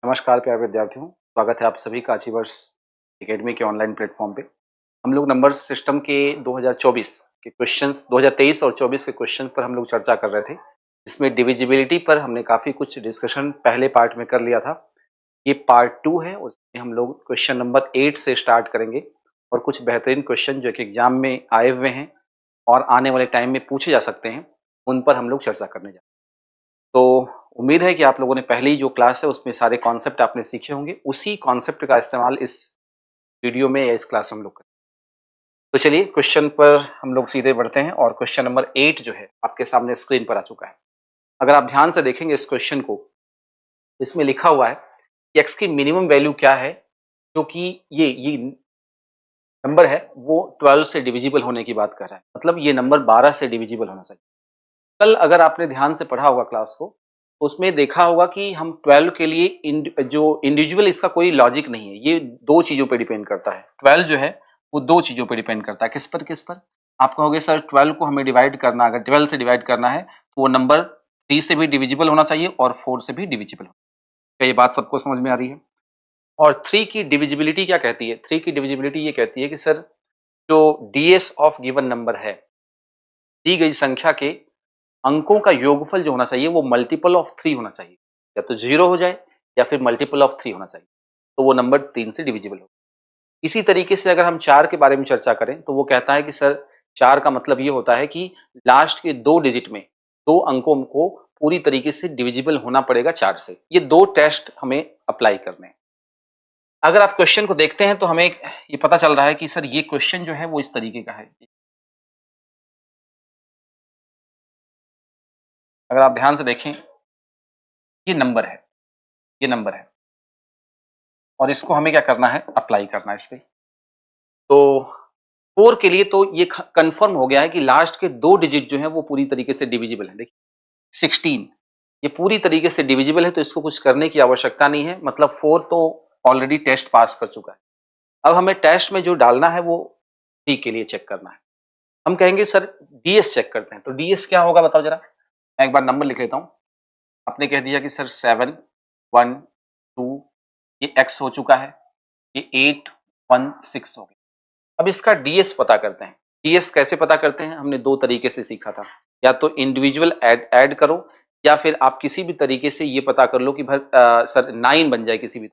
नमस्कार प्यारे विद्यार्थियों, स्वागत है आप सभी का अचीवर्स एकेडमी के ऑनलाइन प्लेटफॉर्म पे। हम लोग नंबर सिस्टम के 2024 के क्वेश्चंस 2023 और 24 के क्वेश्चन पर हम लोग चर्चा कर रहे थे। इसमें डिविजिबिलिटी पर हमने काफ़ी कुछ डिस्कशन पहले पार्ट में कर लिया था। ये पार्ट 2 है, उसमें हम लोग क्वेश्चन नंबर 8 से स्टार्ट करेंगे और कुछ बेहतरीन क्वेश्चन जो कि एग्जाम में आए हुए हैं और आने वाले टाइम में पूछे जा सकते हैं, उन पर हम लोग चर्चा करने जा रहे हैं। तो उम्मीद है कि आप लोगों ने पहली जो क्लास है उसमें सारे कॉन्सेप्ट आपने सीखे होंगे। उसी कॉन्सेप्ट का इस्तेमाल इस वीडियो में या इस क्लास में हम लोग करें। तो चलिए क्वेश्चन पर हम लोग सीधे बढ़ते हैं और क्वेश्चन नंबर 8 जो है आपके सामने स्क्रीन पर आ चुका है। अगर आप ध्यान से देखेंगे इस क्वेश्चन को, इसमें लिखा हुआ है कि x की मिनिमम वैल्यू क्या है, जो कि ये नंबर है वो 12 से डिविजिबल होने की बात कर रहा है। मतलब ये नंबर 12 से डिविजिबल होना चाहिए। कल अगर आपने ध्यान से पढ़ा होगा क्लास को, तो उसमें देखा होगा कि हम 12 के लिए जो इंडिविजुअल इसका कोई लॉजिक नहीं है, ये दो चीजों पे डिपेंड करता है। 12 जो है वो दो चीजों पे डिपेंड करता है। किस पर? आप कहोगे सर 12 को हमें डिवाइड करना, अगर 12 से डिवाइड करना है तो वो नंबर 3 से भी डिविजिबल होना चाहिए और 4 से भी डिविजिबल होना चाहिए। क्या ये बात सबको समझ में आ रही है? और 3 की डिविजिबिलिटी क्या कहती है? 3 की डिविजिबिलिटी ये कहती है कि सर जो डीएस ऑफ गिवन नंबर है, दी गई संख्या के अंकों का योगफल जो होना चाहिए वो मल्टीपल ऑफ 3 होना चाहिए। या तो 0 हो जाए या फिर मल्टीपल ऑफ 3 होना चाहिए, तो वो नंबर 3 से डिविजिबल हो। इसी तरीके से अगर हम 4 के बारे में चर्चा करें तो वो कहता है कि सर 4 का मतलब ये होता है कि लास्ट के 2 डिजिट में 2 अंकों को पूरी तरीके से डिविजिबल होना पड़ेगा 4 से। ये 2 टेस्ट हमें अप्लाई करने हैं। अगर आप क्वेश्चन को देखते हैं तो हमें ये पता चल रहा है कि सर ये क्वेश्चन जो है वो इस तरीके का है। अगर आप ध्यान से देखें, ये नंबर है, ये नंबर है और इसको हमें क्या करना है? अप्लाई करना है इस पे। तो 4 के लिए तो ये कंफर्म हो गया है कि लास्ट के 2 डिजिट जो है वो पूरी तरीके से डिविजिबल है। देखिए 16 ये पूरी तरीके से डिविजिबल है, तो इसको कुछ करने की आवश्यकता नहीं है। मतलब 4 तो ऑलरेडी टेस्ट पास कर चुका है। अब हमें टेस्ट में जो डालना है वो 3 के लिए चेक करना है। हम कहेंगे सर डीएस चेक करते हैं, तो डीएस क्या होगा बताओ जरा। मैं एक बार नंबर लिख लेता हूं। आपने कह दिया कि सर 7 1 2, ये x हो चुका है, ये 8 1 6 हो गया। अब इसका डीएस पता करते हैं। डीएस कैसे पता करते हैं? हमने दो तरीके से सीखा था। या तो इंडिविजुअल ऐड करो, या फिर आप किसी भी तरीके से ये पता कर लो कि सर 9 बन जाए, किसी भी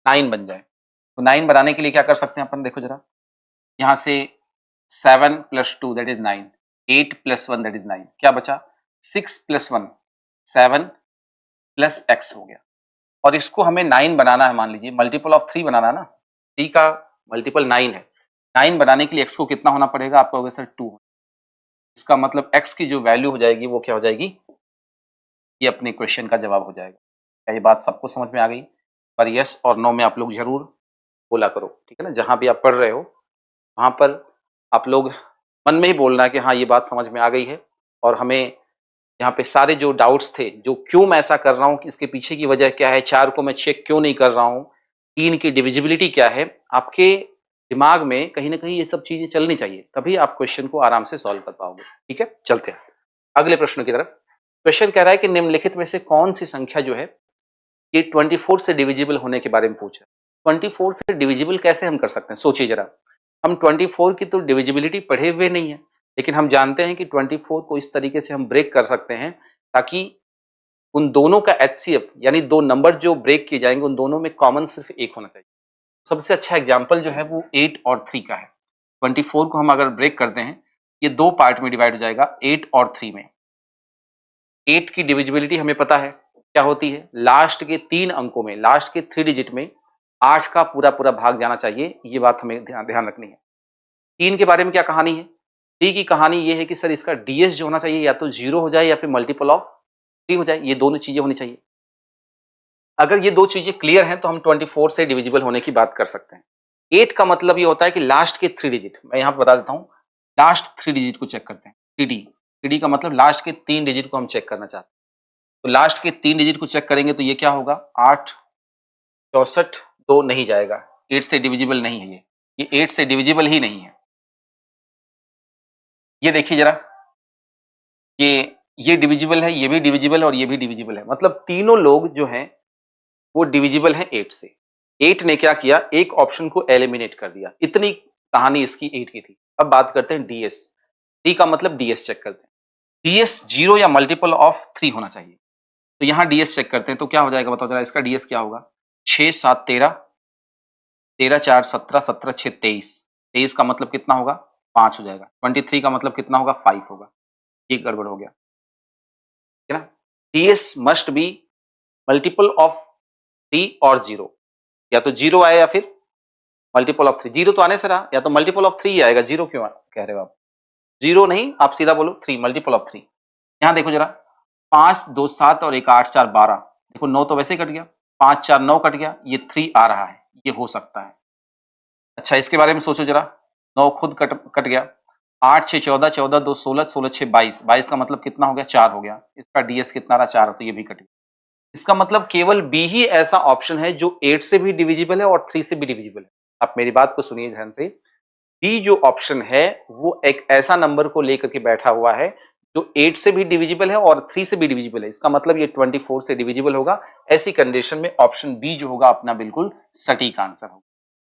9 बन जाए। तो 9 बनाने के लिए क्या कर सकते हैं अपन? देखो जरा, यहाँ से 7 + 2 दैट इज 9, 8 + 1 दैट इज 9, क्या बचा? 6 + 1 7 + x हो गया। और इसको हमें 9 बनाना है, मान लीजिए मल्टीपल ऑफ 3 बनाना है ना, 3 का मल्टीपल 9 है। 9 बनाने के लिए x को कितना होना पड़ेगा? आप कहोगे सर 2। इसका मतलब x की जो वैल्यू हो जाएगी वो क्या हो जाएगी? ये अपने क्वेश्चन का जवाब हो जाएगा। क्या ये बात सबको समझ में आ गई? पर यस और नो में आप लोग जरूर बोला करो, ठीक है ना। जहां भी आप पढ़ रहे हो वहां पर आप लोग मन में ही बोलना है कि हाँ ये बात समझ में आ गई है। और हमें यहाँ पे सारे जो डाउट्स थे, जो क्यों मैं ऐसा कर रहा हूँ, कि इसके पीछे की वजह क्या है, 4 को मैं चेक क्यों नहीं कर रहा हूँ, 3 की डिविजिबिलिटी क्या है, आपके दिमाग में कहीं ना कहीं ये सब चीजें चलनी चाहिए, तभी आप क्वेश्चन को आराम से सॉल्व कर पाओगे। ठीक है, चलते हैं अगले प्रश्न की तरफ। क्वेश्चन कह रहा है कि निम्नलिखित में से कौन सी संख्या जो है ये 24 से डिविजिबल होने के बारे में पूछ रहा है। 24 से डिविजिबल कैसे हम कर सकते हैं? सोचिए जरा। हम 24 की तो डिविजिबिलिटी पढ़े हुए नहीं है, लेकिन हम जानते हैं कि 24 को इस तरीके से हम ब्रेक कर सकते हैं ताकि उन दोनों का एचसीएफ, यानी दो नंबर जो ब्रेक किए जाएंगे उन दोनों में कॉमन सिर्फ एक होना चाहिए। सबसे अच्छा एग्जाम्पल जो है वो 8 और 3 का है। 24 को हम अगर ब्रेक करते हैं, ये दो पार्ट में डिवाइड हो जाएगा, 8 और 3 में। 8 की डिविजिबिलिटी हमें पता है क्या होती है? लास्ट के 3 अंकों में, लास्ट के 3 डिजिट में 8 का पूरा पूरा भाग जाना चाहिए। ये बात हमें ध्यान रखनी है। 3 के बारे में क्या कहानी है? 3 की कहानी ये है कि सर इसका डीएस जो होना चाहिए या तो 0 हो जाए या फिर मल्टीपल ऑफ 3 हो जाए। ये दोनों चीजें होनी चाहिए। अगर ये दो चीजें क्लियर हैं तो हम 24 से डिविजिबल होने की बात कर सकते हैं। 8 का मतलब ये होता है कि लास्ट के 3 डिजिट, मैं यहाँ पे बता देता हूँ, लास्ट 3 डिजिट को चेक करते हैं। 3D, 3D का मतलब लास्ट के 3 डिजिट को हम चेक करना चाहते हैं। तो लास्ट के 3 डिजिट को चेक करेंगे तो ये क्या होगा? 8 64 2 नहीं जाएगा, 8 से डिविजिबल नहीं है ये 8 से डिविजिबल ही नहीं है। ये देखिए जरा, ये डिविजिबल है, ये भी डिविजिबल है और ये भी डिविजिबल है। मतलब तीनों लोग जो हैं वो डिविजिबल है 8 से। 8 ने क्या किया, एक ऑप्शन को एलिमिनेट कर दिया। इतनी कहानी इसकी 8 की थी। अब बात करते हैं डीएस। डी का मतलब डीएस चेक करते हैं। डीएस 0 या मल्टीपल ऑफ 3 होना चाहिए। तो यहाँ डीएस चेक करते हैं, तो क्या हो जाएगा बताओ जरा, इसका डीएस क्या होगा? 6 7 13, 13 4 17, 17 6 23। 23 का मतलब कितना होगा? 5 हो जाएगा। 23 का मतलब कितना होगा? 5 होगा। ये गड़बड़ हो गया, है ना? DS must be multiple of 3 और 0, या तो 0 आए या फिर मल्टीपल ऑफ 3। 0 तो आने से रहा, या तो मल्टीपल ऑफ 3 ही आएगा। 0 क्यों कह रहे हो आप? 0 नहीं, आप सीधा बोलो 3, मल्टीपल ऑफ 3। यहाँ देखो जरा, 5 2 7 और 1 8 4 12। देखो 9 तो वैसे ही कट गया, 5 4 9 कट गया, ये 3 आ रहा है, ये हो सकता है। अच्छा इसके बारे में सोचो जरा, 9 खुद कट गया, 8 6 14, 14 2 16, 16 6 22। 22 का मतलब कितना हो गया? 4 हो गया। इसका डीएस कितना रहा? 4, तो ये भी कट गया। इसका मतलब केवल बी ही ऐसा ऑप्शन है जो 8 से भी डिविजिबल है और 3 से भी डिविजिबल है। आप मेरी बात को सुनिए ध्यान से। बी जो ऑप्शन है वो एक ऐसा नंबर को लेकर के बैठा हुआ है जो 8 से भी डिविजिबल है और 3 से भी डिविजिबल है। इसका मतलब ये 24 से डिविजिबल होगा। ऐसी कंडीशन में ऑप्शन बी जो होगा अपना बिल्कुल सटीक आंसर होगा।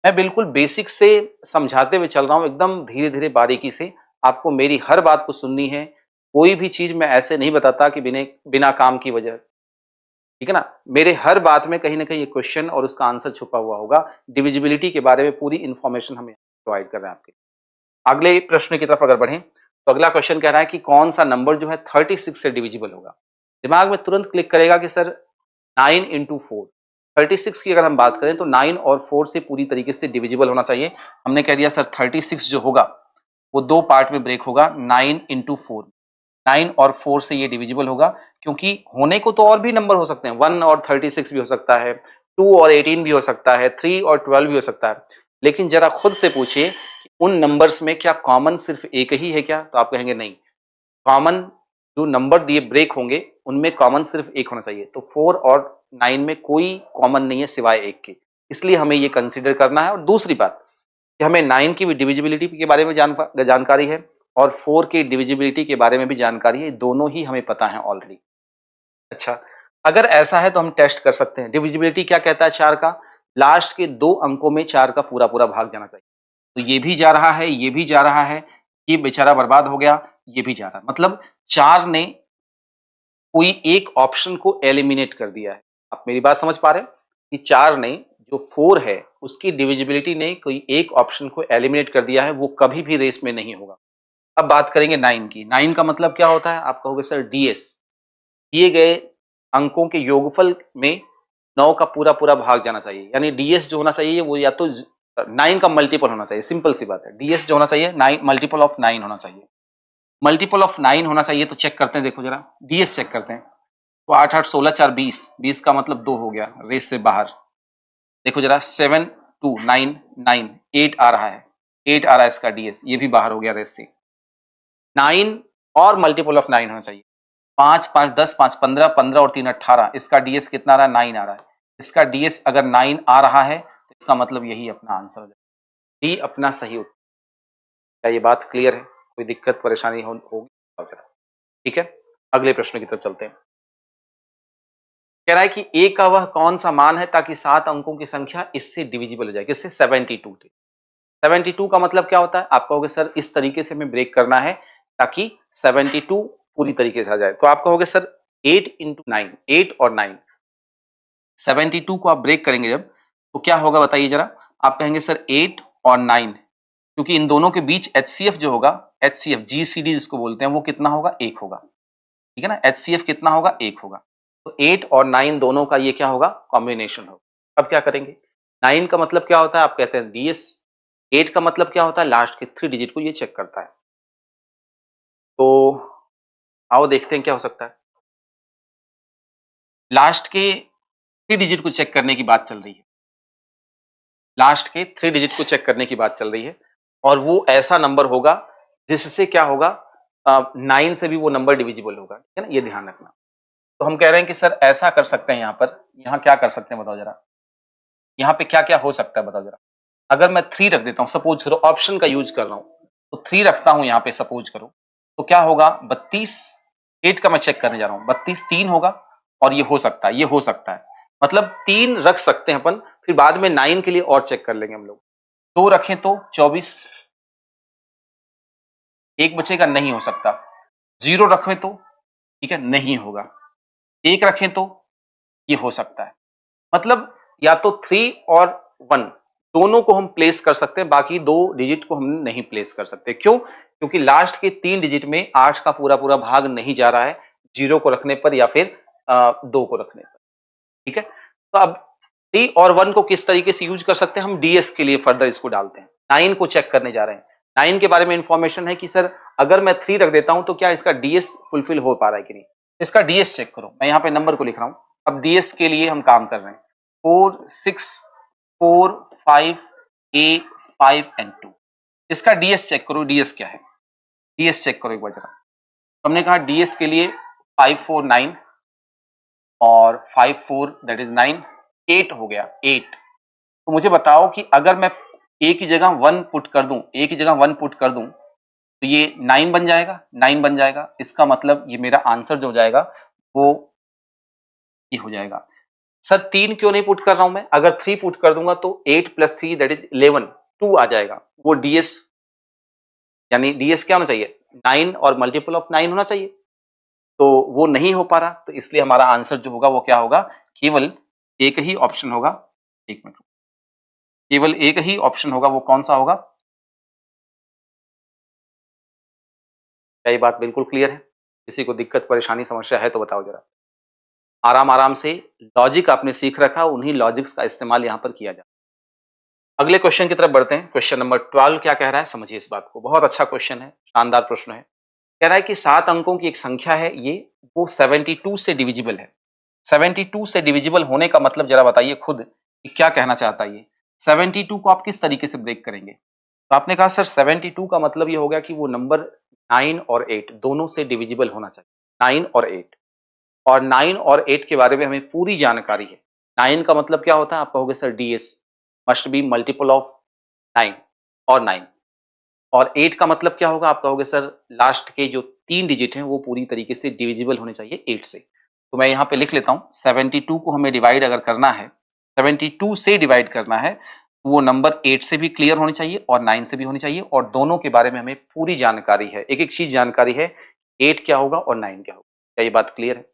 मैं बिल्कुल बेसिक से समझाते हुए चल रहा हूं, एकदम धीरे धीरे बारीकी से। आपको मेरी हर बात को सुननी है। कोई भी चीज मैं ऐसे नहीं बताता कि बिना काम की वजह, ठीक है ना? मेरे हर बात में कहीं ना कहीं एक क्वेश्चन और उसका आंसर छुपा हुआ होगा। डिविजिबिलिटी के बारे में पूरी इंफॉर्मेशन हमें प्रोवाइड कर रहे हैं आपके। अगले प्रश्न की तरफ अगर बढ़ें, तो अगला क्वेश्चन कह रहा है कि कौन सा नंबर जो है 36 से डिविजिबल होगा। दिमाग में तुरंत क्लिक करेगा कि सर 9 इंटू 4। 36 की अगर हम बात करें तो 9 और 4 से पूरी तरीके से डिविजिबल होना चाहिए। हमने कह दिया सर 36 जो होगा वो दो पार्ट में ब्रेक होगा, 9 इंटू 4। 9 और 4 से ये डिविजिबल होगा, क्योंकि होने को तो और भी नंबर हो सकते हैं। 1 और 36 भी हो सकता है, 2 और 18 भी हो सकता है, 3 और 12 भी हो सकता है। लेकिन जरा खुद से पूछिए उन नंबर्स में क्या कॉमन सिर्फ एक ही है क्या? तो आप कहेंगे नहीं, कॉमन जो नंबर दिए ब्रेक होंगे उनमें कॉमन सिर्फ एक होना चाहिए। तो 4 और 9 में कोई कॉमन नहीं है सिवाय एक के। इसलिए हमें ये कंसीडर करना है। और दूसरी बात कि हमें 9 की भी डिविजिबिलिटी के बारे में जानकारी है और 4 की डिविजिबिलिटी के बारे में भी जानकारी है। दोनों ही हमें पता है ऑलरेडी। अच्छा, अगर ऐसा है तो हम टेस्ट कर सकते हैं। डिविजिबिलिटी क्या कहता है? 4 का लास्ट के 2 अंकों में 4 का पूरा पूरा भाग जाना चाहिए। तो ये भी जा रहा है, ये भी जा रहा है, ये बेचारा बर्बाद हो गया, ये भी जा रहा है। मतलब 4 ने कोई एक ऑप्शन को एलिमिनेट कर दिया है। आप मेरी बात समझ पा रहे हैं कि 4 ने जो 4 है उसकी डिविजिबिलिटी ने कोई एक ऑप्शन को एलिमिनेट कर दिया है, वो कभी भी रेस में नहीं होगा। अब बात करेंगे 9 की। 9 का मतलब क्या होता है? आप कहोगे सर डीएस, दिए गए अंकों के योगफल में 9 का पूरा पूरा भाग जाना चाहिए। यानी डीएस जो होना चाहिए वो या तो 9 का मल्टीपल होना चाहिए। सिंपल सी बात है, डीएस जो होना चाहिए 9 मल्टीपल ऑफ 9 होना चाहिए। मल्टीपल ऑफ 9 होना चाहिए। तो चेक करते हैं, देखो जरा डीएस चेक करते हैं। तो 8 8 16 4 20, 20 का मतलब 2 हो गया, रेस से बाहर। देखो जरा 7 2 9 9, 8 आ रहा है, 8 आ रहा है इसका डीएस, ये भी बाहर हो गया रेस से। 9 और मल्टीपल ऑफ 9 होना चाहिए। 5 5 10, 5 15, 15 और 3 18। इसका डीएस कितना आ रहा है? 9 आ रहा है। इसका डीएस अगर 9 आ रहा है तो इसका मतलब यही अपना आंसर हो जाएगा, डी अपना सही उत्तर। क्या ये बात क्लियर है? कोई दिक्कत परेशानी होगी? ठीक है, अगले प्रश्न की तरफ चलते हैं। कह रहा है कि ए का वह कौन सा मान है ताकि 7 अंकों की संख्या इससे डिविजिबल हो जाए। किससे? 72 थे। 72 का मतलब क्या होता है? आप कहोगे सर इस तरीके से हमें ब्रेक करना है ताकि 72 पूरी तरीके से आ जाए। तो आप कहोगे सर 8 इंटू 9, 8 और 9, 72 को आप ब्रेक करेंगे जब, तो क्या होगा बताइए जरा। आप कहेंगे सर 8 और 9, क्योंकि इन दोनों के बीच एचसीएफ जो होगा, एचसीएफ जीसीडी जिसको बोलते हैं, वो कितना होगा? 1 होगा। ठीक है ना? एचसीएफ कितना होगा? 1 होगा। तो 8 और 9 दोनों का ये क्या होगा? कॉम्बिनेशन होगा। अब क्या करेंगे? 9 का मतलब क्या होता है? आप कहते हैं डीएस। 8 का मतलब क्या होता है? लास्ट के 3 डिजिट को ये चेक करता है। तो आओ देखते हैं क्या हो सकता है। लास्ट के 3 डिजिट को चेक करने की बात चल रही है। लास्ट के 3 डिजिट को चेक करने की बात चल रही है, और वो ऐसा नंबर होगा जिससे क्या होगा, 9 से भी वो नंबर डिविजिबल होगा। ठीक है ना? ये ध्यान रखना। तो हम कह रहे हैं कि सर ऐसा कर सकते हैं, यहाँ क्या कर सकते हैं बताओ जरा। यहाँ पे क्या क्या हो सकता है बताओ जरा। अगर मैं 3 रख देता हूँ, सपोज करो, ऑप्शन का यूज कर रहा हूँ, तो 3 रखता हूँ यहाँ पे, सपोज करो, तो क्या होगा? 32, 8 का मैं चेक करने जा रहा हूँ, 32 3 होगा, और ये हो सकता है, ये हो सकता है। मतलब 3 रख सकते हैं अपन, फिर बाद में 9 के लिए और चेक कर लेंगे हम लोग। 2 रखें तो 24, एक बचेगा, नहीं हो सकता। 0 रखें तो ठीक है, नहीं होगा। 1 रखें तो ये हो सकता है। मतलब या तो 3 और 1 दोनों को हम प्लेस कर सकते हैं, बाकी 2 डिजिट को हम नहीं प्लेस कर सकते। क्यों? क्योंकि लास्ट के 3 डिजिट में 8 का पूरा पूरा भाग नहीं जा रहा है 0 को रखने पर या फिर 2 को रखने पर। ठीक है, तो अब 3 और 1 को किस तरीके से यूज कर सकते हैं, हम डीएस के लिए फर्दर इसको डालते हैं। 9 को चेक करने जा रहे हैं। 9 के बारे में इंफॉर्मेशन है कि सर अगर मैं 3 रख देता हूं तो क्या इसका डीएस फुलफिल हो पा रहा है कि नहीं। इसका डीएस चेक करो, मैं यहां पे नंबर को लिख रहा हूं। अब डीएस के लिए हम काम कर रहे हैं 4 6 4 5 A 5 and 2। इसका डीएस चेक करो, डीएस क्या है, डीएस चेक करो एक बार जरा। हमने कहा डीएस के लिए 5 4 9 और 5 4 दैट इज 9, 8 हो गया 8। तो मुझे बताओ कि अगर मैं ए की जगह 1 पुट कर दूं, ए की जगह 1 पुट कर दूं तो ये 9 बन जाएगा, 9 बन जाएगा। इसका मतलब ये मेरा आंसर जो हो जाएगा वो ये हो जाएगा। सर 3 क्यों नहीं पुट कर रहा हूं मैं, अगर 3 पुट कर दूंगा तो 8 + 3 दैट इज 11, 2 आ जाएगा। वो डीएस यानी डीएस क्या होना चाहिए, 9 और मल्टीपल ऑफ 9 होना चाहिए। तो वो नहीं हो पा रहा, तो इसलिए हमारा आंसर जो होगा वो क्या होगा, केवल एक ही ऑप्शन होगा। एक मिनट, केवल एक ही ऑप्शन होगा, वो कौन सा होगा। क्या ये बात बिल्कुल क्लियर है? किसी को दिक्कत परेशानी समस्या है तो बताओ जरा। आराम आराम से लॉजिक आपने सीख रखा, उन्हीं लॉजिक्स का इस्तेमाल यहां पर किया जाए। अगले क्वेश्चन की तरफ बढ़ते हैं। क्वेश्चन नंबर 12 क्या कह रहा है, समझिए इस बात को। बहुत अच्छा क्वेश्चन है, शानदार प्रश्न है। कह रहा है कि 7 अंकों की एक संख्या है ये, वो 72 से डिविजिबल है। 72 से डिविजिबल होने का मतलब जरा बताइए खुद कि क्या कहना चाहता है ये। 72 को आप किस तरीके से ब्रेक करेंगे। तो आपने कहा सर 72 का मतलब ये हो गया कि वो नंबर 9 और 8 दोनों से डिविजिबल होना चाहिए। 9 और 8, और 9 और 8 के बारे में हमें पूरी जानकारी है। 9 का मतलब क्या होता है, आप कहोगे sir DS must be multiple of 9 और 9, और 8 का मतलब क्या होगा, आप कहोगे सर लास्ट के जो 3 डिजिट हैं वो पूरी तरीके से डिविजिबल होने चाहिए 8 से। तो मैं यहाँ पे लिख लेता हूँ 72 को हमें डिवाइड अगर करना है, 72 से डिवाइड करना है तो वो नंबर 8 से भी क्लियर होनी चाहिए और 9 से भी होनी चाहिए, और दोनों के बारे में हमें पूरी जानकारी है, एक एक चीज जानकारी है, 8 क्या होगा और 9 क्या होगा। क्या ये बात क्लियर है?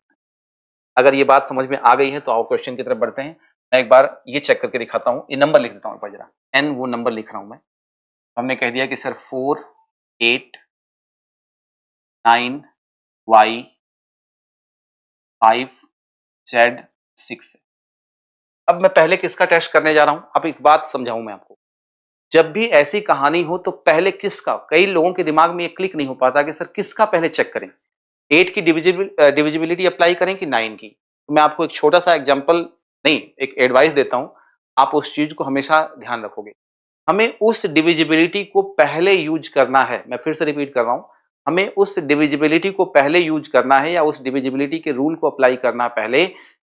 अगर ये बात समझ में आ गई है तो आओ क्वेश्चन की तरफ बढ़ते हैं। मैं एक बार ये चेक करके दिखाता हूँ, ये नंबर लिख देता हूँ एक बार जरा। एन वो नंबर लिख रहा हूँ मैं। हमने कह दिया कि सर 4 8 9 Y 5 Z 6 है। अब मैं पहले किसका टेस्ट करने जा रहा हूं, अब एक बात समझाऊं मैं आपको। जब भी ऐसी कहानी हो तो पहले किसका, कई लोगों के दिमाग में ये क्लिक नहीं हो पाता कि सर किसका पहले चेक करें, 8 की डिविजिबिलिटी अप्लाई करें कि 9 की। तो मैं आपको एक छोटा सा एग्जांपल नहीं, एक एडवाइस देता हूं, आप उस चीज को हमेशा ध्यान रखोगे। हमें उस डिविजिबिलिटी को पहले यूज करना है, मैं फिर से रिपीट कर रहा हूं, हमें उस डिविजिबिलिटी को पहले यूज करना है या उस डिविजिबिलिटी के रूल को अप्लाई करना है पहले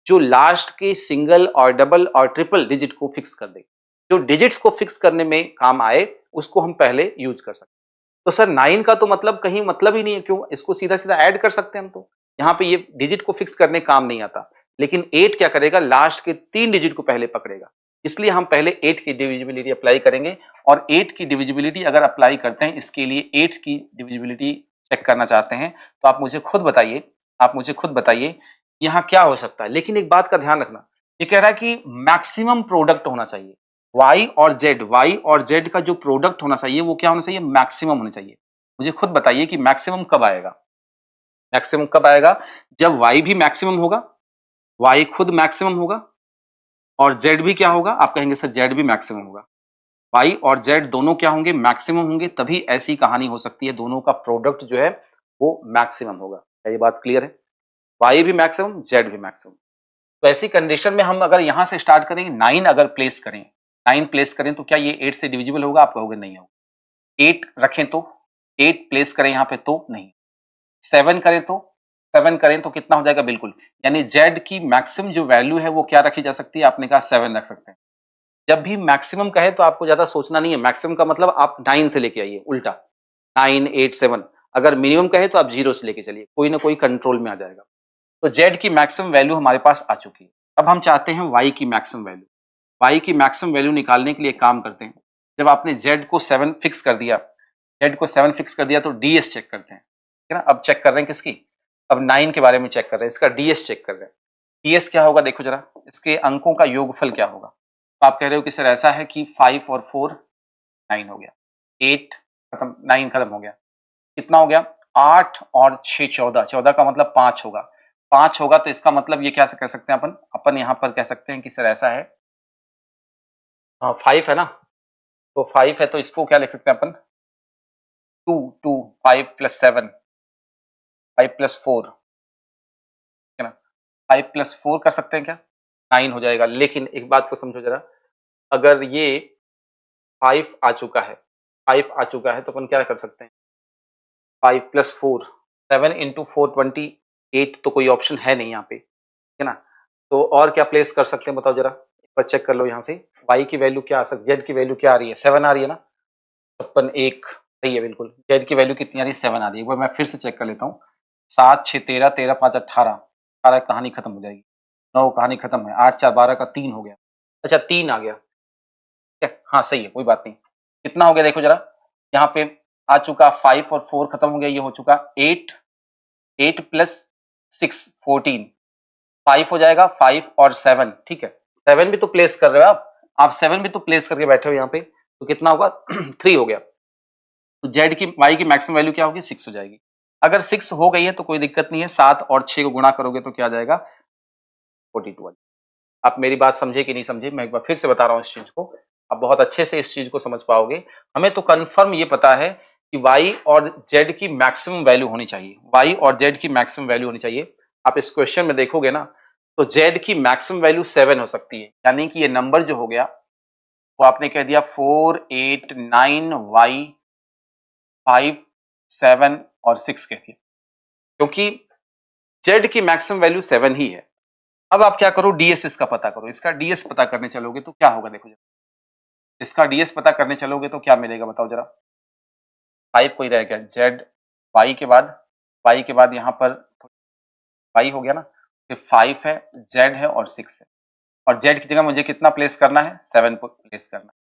जो लास्ट के सिंगल और डबल और ट्रिपल डिजिट को फिक्स कर दे। जो डिजिट्स को फिक्स करने में काम आए उसको हम पहले यूज कर सकते हैं। तो सर 9 का तो मतलब कहीं मतलब ही नहीं है, क्यों, इसको सीधा सीधा ऐड कर सकते हैं हम तो, यहाँ पे ये डिजिट को फिक्स करने काम नहीं आता। लेकिन 8 क्या करेगा, लास्ट के 3 डिजिट को पहले पकड़ेगा, इसलिए हम पहले 8 की डिविजिबिलिटी अप्लाई करेंगे। और 8 की डिविजिबिलिटी अगर अप्लाई करते हैं, इसके लिए 8 की डिविजिबिलिटी चेक करना चाहते हैं, तो आप मुझे खुद बताइए, आप मुझे खुद बताइए यहाँ क्या हो सकता है। लेकिन एक बात का ध्यान रखना, ये कह रहा है कि मैक्सिमम प्रोडक्ट होना चाहिए, y और z का जो प्रोडक्ट होना चाहिए वो क्या होना चाहिए, मैक्सिमम होना चाहिए। मुझे खुद बताइए कि मैक्सिमम कब आएगा, मैक्सिमम कब आएगा, जब y भी मैक्सिमम होगा, y खुद मैक्सिमम होगा, और z भी क्या होगा, आप कहेंगे सर z भी मैक्सिमम होगा। y और z दोनों क्या होंगे, मैक्सिमम होंगे, तभी ऐसी कहानी हो सकती है, दोनों का प्रोडक्ट जो है वो मैक्सिमम होगा। क्या ये बात क्लियर है? y भी मैक्सिमम, z भी मैक्सिमम। तो ऐसी कंडीशन में हम अगर यहां से स्टार्ट करेंगे, 9 अगर प्लेस करें, 9 प्लेस करें तो क्या ये 8 से डिविजिबल होगा, आप कहोगे नहीं होगा। 8 रखें तो 8 प्लेस करें यहां पे तो नहीं। 7 करें तो 7 करें तो कितना हो जाएगा, बिल्कुल, यानी z की मैक्सिमम जो वैल्यू है वो क्या रखी जा सकती है, आपने कहा 7 रख सकते हैं। जब भी मैक्सिमम कहे तो आपको ज्यादा सोचना नहीं है, मैक्सिमम का मतलब आप 9 से लेके आइए उल्टा, 9 8 7। अगर मिनिमम कहे तो आप 0 से लेके चलिए, कोई ना कोई कंट्रोल में आ जाएगा। तो z की मैक्सिमम वैल्यू हमारे पास आ चुकी है। अब हम चाहते हैं y की मैक्सिमम वैल्यू। y की मैक्सिमम वैल्यू निकालने के लिए काम करते हैं। जब आपने z को 7 फिक्स कर दिया, z को 7 फिक्स कर दिया तो ds चेक करते हैं, ठीक है ना। अब चेक कर रहे हैं किसकी, अब 9 के बारे में चेक कर रहे हैं, इसका ds चेक कर रहे हैं। ds क्या होगा देखो जरा, इसके अंकों का योगफल क्या होगा। तो आप कह रहे हो कि सर ऐसा है कि 5 और 4 9 हो गया, 8 खत्म, 9 खत्म हो गया, कितना हो गया 8 और 6 14, 14 का मतलब 5 होगा, 5 होगा तो इसका मतलब ये क्या कह सकते हैं अपन यहाँ पर कह सकते हैं कि सर ऐसा है, 5 है ना, तो 5 है तो इसको क्या लिख सकते हैं अपन, 2 2 5 प्लस 7 5 प्लस 4, है ना, 5 प्लस 4 कर सकते हैं क्या, 9 हो जाएगा। लेकिन एक बात को समझो जरा, अगर ये 5 आ चुका है, 5 आ चुका है तो अपन क्या कर सकते हैं, 5 प्लस 4 7 इंटू 4 28, तो कोई ऑप्शन है नहीं यहाँ पे, है ना। तो और क्या प्लेस कर सकते हैं बताओ जरा, एक बार चेक कर लो यहाँ से, y की वैल्यू क्या आ सकती है, z की वैल्यू क्या आ रही है, 7 आ रही है ना, अपन एक सही है बिल्कुल, z की वैल्यू कितनी आ रही है, 7 आ रही है। एक बार मैं फिर से चेक कर लेता हूँ, 7 6 13 13 5 18, 18 कहानी खत्म हो जाएगी, 9 कहानी खत्म है, 8 4 12 का 3 हो गया, अच्छा 3 आ गया, ठीक है हाँ सही है कोई बात नहीं। कितना हो गया देखो जरा, यहाँ पे आ चुका 5 और 4 खत्म हो गया, ये हो चुका 8, 8 प्लस 6 14, 5 हो जाएगा, 5 और 7, ठीक है 7 भी तो प्लेस कर रहे हो आप 7 भी तो प्लेस करके बैठे हो यहाँ पे, तो कितना होगा 3 हो गया। तो जेड की y की मैक्सिमम वैल्यू क्या होगी, 6 हो जाएगी। अगर 6 हो गई है तो कोई दिक्कत नहीं है, 7 और 6 को गुणा करोगे तो क्या आ जाएगा 42। आप मेरी बात समझे कि नहीं समझे, मैं एक बार फिर से बता रहा हूँ इस चीज को, आप बहुत अच्छे से इस चीज को समझ पाओगे। हमें तो कंफर्म ये पता है कि y और z की मैक्सिमम वैल्यू होनी चाहिए, y और z की मैक्सिमम वैल्यू होनी चाहिए। आप इस क्वेश्चन में देखोगे ना, तो z की मैक्सिमम वैल्यू 7 हो सकती है, यानी कि ये नंबर जो हो गया वो आपने कह दिया 4 8 9 y 5 7 और 6 कह दिया, क्योंकि z की मैक्सिमम वैल्यू 7 ही है। अब आप क्या करो, ds इसका पता करो, इसका ds पता करने चलोगे तो क्या होगा देखो जरा, इसका ds पता करने चलोगे तो क्या मिलेगा बताओ जरा, 5 कोई रह गया, z y के बाद यहाँ पर y हो गया ना, फिर 5 है, z है और 6 है, और z की जगह मुझे कितना प्लेस करना है, 7 को प्लेस करना है।